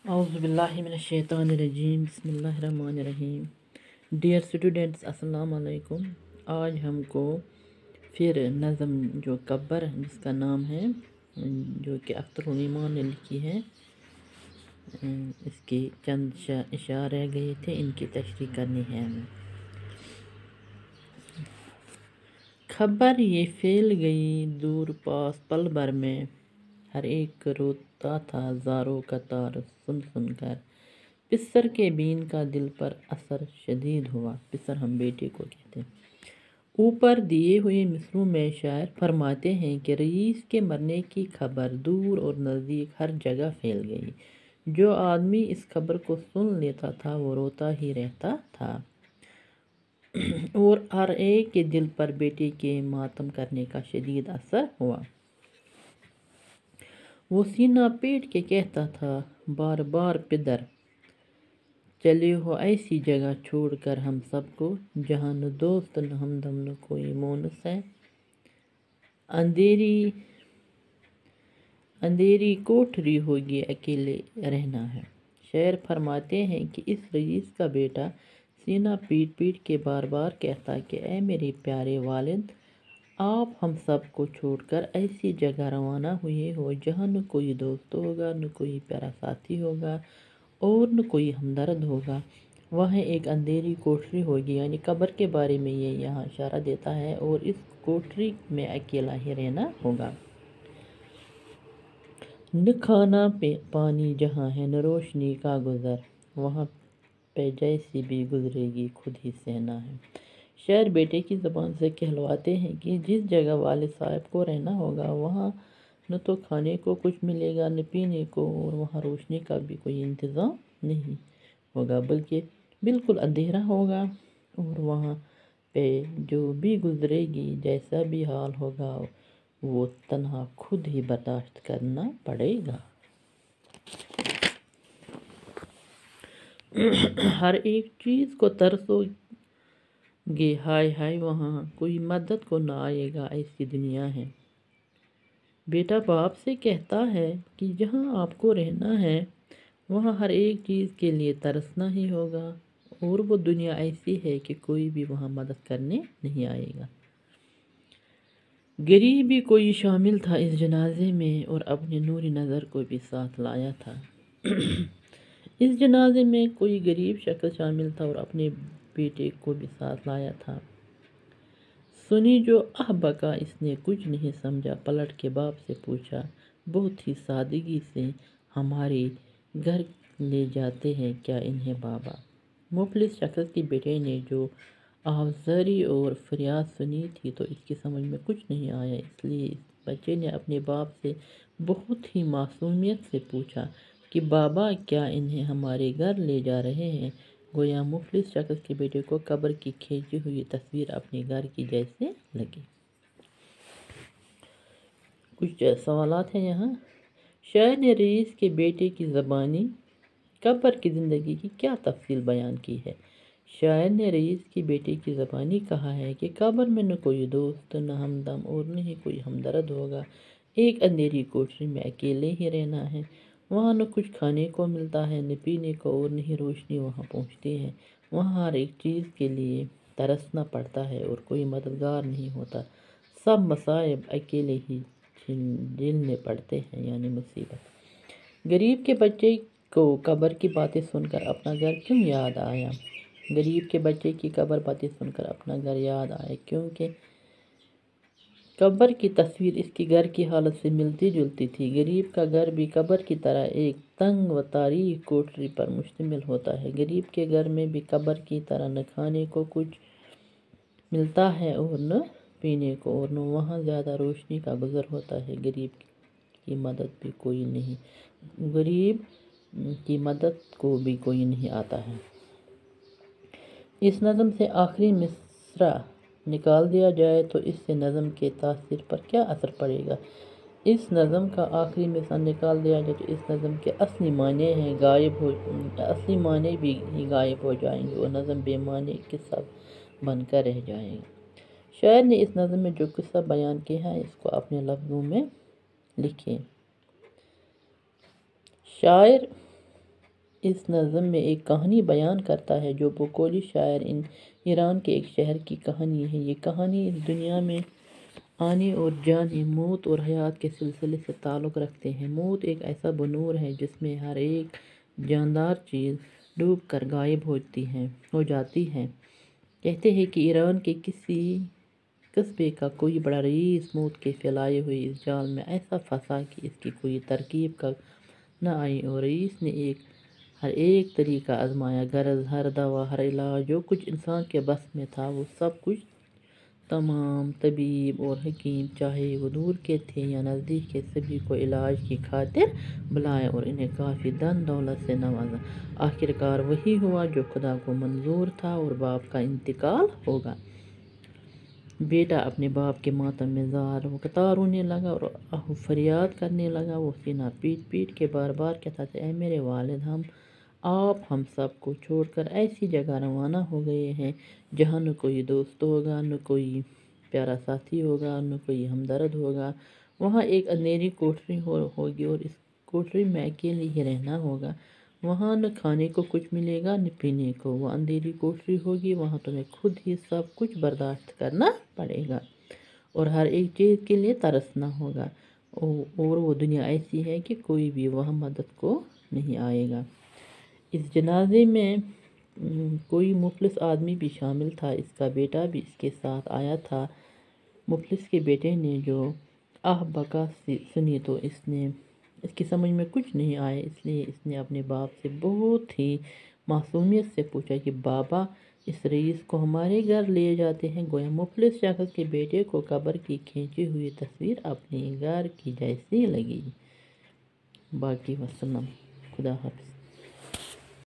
اعوذ باللہ من الشیطان الرجیم، بسم اللہ الرحمن الرحیم۔ ڈیئر اسٹوڈنٹس، السلام علیکم۔ آج ہم کو پھر نظم جو کبر جس کا نام ہے، جو کہ اختر الایمان نے لکھی ہے، اس کے چند اشعار رہ گئے تھے، ان کی تشریح کرنی ہے ہمیں۔ خبر یہ پھیل گئی دور پاس پل بھر میں، ہر ایک روتا تھا زاروں کا تار سن سن کر، پسر کے بین کا دل پر اثر شدید ہوا۔ پسر ہم بیٹے کو کہتے ہیں۔ اوپر دیے ہوئے مصرعوں میں شاعر فرماتے ہیں کہ رئیس کے مرنے کی خبر دور اور نزدیک ہر جگہ پھیل گئی۔ جو آدمی اس خبر کو سن لیتا تھا وہ روتا ہی رہتا تھا، اور ہر ایک کے دل پر بیٹے کے ماتم کرنے کا شدید اثر ہوا۔ وہ سینہ پیٹ کے کہتا تھا بار بار پدر، چلے ہو ایسی جگہ چھوڑ کر ہم سب کو، جہاں نہ دوست نہ ہمدم نہ کوئی مونس ہے، اندھیری کوٹھری ہوگی اکیلے رہنا ہے۔ شاعر فرماتے ہیں کہ اس رئیس کا بیٹا سینہ پیٹ پیٹ کے بار بار کہتا کہ اے میرے پیارے والد، آپ ہم سب کو چھوڑ کر ایسی جگہ روانہ ہوئے ہو جہاں نہ کوئی دوست ہوگا، نہ کوئی پیارا ساتھی ہوگا، اور نہ کوئی ہمدرد ہوگا۔ وہاں ایک اندھیری کوٹھری ہوگی، یعنی قبر کے بارے میں یہ یہاں اشارہ دیتا ہے، اور اس کوٹھری میں اکیلا ہی رہنا ہوگا۔ نہ کھانا پانی جہاں ہے، نہ روشنی کا گزر، وہاں پہ جیسی بھی گزرے گی خود ہی سہنا ہے۔ شاعر بیٹے کی زبان سے کہلواتے ہیں کہ جس جگہ والد صاحب کو رہنا ہوگا وہاں نہ تو کھانے کو کچھ ملے گا نہ پینے کو، اور وہاں روشنی کا بھی کوئی انتظام نہیں ہوگا، بلکہ بالکل اندھیرا ہوگا، اور وہاں پہ جو بھی گزرے گی جیسا بھی حال ہوگا وہ تنہا خود ہی برداشت کرنا پڑے گا۔ ہر ایک چیز کو ترسو گے، ہائے ہائے وہاں کوئی مدد کو نہ آئے گا، ایسی دنیا ہے۔ بیٹا باپ سے کہتا ہے کہ جہاں آپ کو رہنا ہے وہاں ہر ایک چیز کے لیے ترسنا ہی ہوگا، اور وہ دنیا ایسی ہے کہ کوئی بھی وہاں مدد کرنے نہیں آئے گا۔ غریب بھی کوئی شامل تھا اس جنازے میں، اور اپنی نوری نظر کو بھی ساتھ لایا تھا۔ اس جنازے میں کوئی غریب شخص شامل تھا اور اپنے بیٹے کو بھی ساتھ لایا تھا۔ سنی جو آہ بکا اس نے کچھ نہیں سمجھا، پلٹ کے باپ سے پوچھا بہت ہی سادگی سے، ہمارے گھر لے جاتے ہیں کیا انہیں بابا؟ مفلس شخص کے بیٹے نے جو آہذری اور فریاد سنی تھی تو اس کی سمجھ میں کچھ نہیں آیا، اس لیے اس بچے نے اپنے باپ سے بہت ہی معصومیت سے پوچھا کہ بابا کیا انہیں ہمارے گھر لے جا رہے ہیں؟ گویا مفلس شخص کے بیٹے کو قبر کی کھینچی ہوئی تصویر اپنے گھر کی جیسے لگی۔ کچھ سوالات ہیں یہاں۔ شاعر نے رئیس کے بیٹے کی زبانی قبر کی زندگی کی کیا تفصیل بیان کی ہے؟ شاعر نے رئیس کے بیٹے کی زبانی کہا ہے کہ قبر میں نہ کوئی دوست نہ ہمدم اور نہ ہی کوئی ہمدرد ہوگا، ایک اندھیری کوٹھری میں اکیلے ہی رہنا ہے، وہاں نہ کچھ کھانے کو ملتا ہے نہ پینے کو، اور نہ ہی روشنی وہاں پہنچتی ہے، وہاں ہر ایک چیز کے لیے ترسنا پڑتا ہے اور کوئی مددگار نہیں ہوتا، سب مصائب اکیلے ہی جھیلنے پڑتے ہیں، یعنی مصیبت۔ غریب کے بچے کو قبر کی باتیں سن کر اپنا گھر کیوں یاد آیا؟ غریب کے بچے کی قبر باتیں سن کر اپنا گھر یاد آیا کیونکہ قبر کی تصویر اس کی گھر کی حالت سے ملتی جلتی تھی۔ غریب کا گھر بھی قبر کی طرح ایک تنگ و تاریک کوٹھری پر مشتمل ہوتا ہے۔ غریب کے گھر میں بھی قبر کی طرح نہ کھانے کو کچھ ملتا ہے اور نہ پینے کو، اور نہ وہاں زیادہ روشنی کا گزر ہوتا ہے۔ غریب کی مدد بھی کوئی نہیں، غریب کی مدد کو بھی کوئی نہیں آتا ہے۔ اس نظم سے آخری مصرع نکال دیا جائے تو اس سے نظم کے تاثر پر کیا اثر پڑے گا؟ اس نظم کا آخری مصرع نکال دیا جائے تو اس نظم کے اصلی معنی بھی غائب ہو جائیں گے اور نظم بے معنی قصہ بن کر رہ جائے گا۔ شاعر نے اس نظم میں جو قصہ بیان کیا ہے اس کو اپنے لفظوں میں لکھیں۔ شاعر اس نظم میں ایک کہانی بیان کرتا ہے جو بقول شاعر ایران کے ایک شہر کی کہانی ہے۔ یہ کہانی اس دنیا میں آنے اور جانے، موت اور حیات کے سلسلے سے تعلق رکھتے ہیں۔ موت ایک ایسا بنور ہے جس میں ہر ایک جاندار چیز ڈوب کر غائب ہو جاتی ہے۔ کہتے ہیں کہ ایران کے کسی قصبے کا کوئی بڑا رئیس موت کے پھیلائے ہوئے اس جال میں ایسا پھنسا کہ اس کی کوئی ترکیب کار نہ آئی، اور رئیس نے ہر ایک طریقہ آزمایا، غرض ہر دوا، ہر علاج جو کچھ انسان کے بس میں تھا، وہ سب کچھ تمام طبیب اور حکیم، چاہے وہ دور کے تھے یا نزدیک کے، سبھی کو علاج کی خاطر بلایا اور انہیں کافی دن دولت سے نوازا۔ آخرکار وہی ہوا جو خدا کو منظور تھا، اور باپ کا انتقال ہوگا۔ بیٹا اپنے باپ کے ماتم میں زار و قطار رونے لگا اور آہ و فریاد کرنے لگا۔ وہ سینہ پیٹ پیٹ کے بار بار کہتا تھا، اے میرے والد، آپ ہم سب کو چھوڑ کر ایسی جگہ روانہ ہو گئے ہیں جہاں نہ کوئی دوست ہوگا، نہ کوئی پیارا ساتھی ہوگا، نہ کوئی ہمدرد ہوگا۔ وہاں ایک اندھیری کوٹری ہوگی اور اس کوٹری میں اکیلے ہی رہنا ہوگا۔ وہاں نہ کھانے کو کچھ ملے گا نہ پینے کو۔ وہ اندھیری کوٹری ہوگی، وہاں تمہیں خود ہی سب کچھ برداشت کرنا پڑے گا اور ہر ایک چیز کے لیے ترسنا ہوگا، اور وہ دنیا ایسی ہے کہ کوئی بھی وہاں مدد کو نہیں آئے گا۔ اس جنازے میں کوئی مفلس آدمی بھی شامل تھا، اس کا بیٹا بھی اس کے ساتھ آیا تھا۔ مفلس کے بیٹے نے جو آہ بکا سنی تو اس کی سمجھ میں کچھ نہیں آیا، اس لیے اس نے اپنے باپ سے بہت ہی معصومیت سے پوچھا کہ بابا، اس رئیس کو ہمارے گھر لے جاتے ہیں؟ گویا مفلس شخص کے بیٹے کو قبر کی کھینچی ہوئی تصویر اپنے گھر کی جیسی لگی۔ باقی وسلم۔ خدا حافظ۔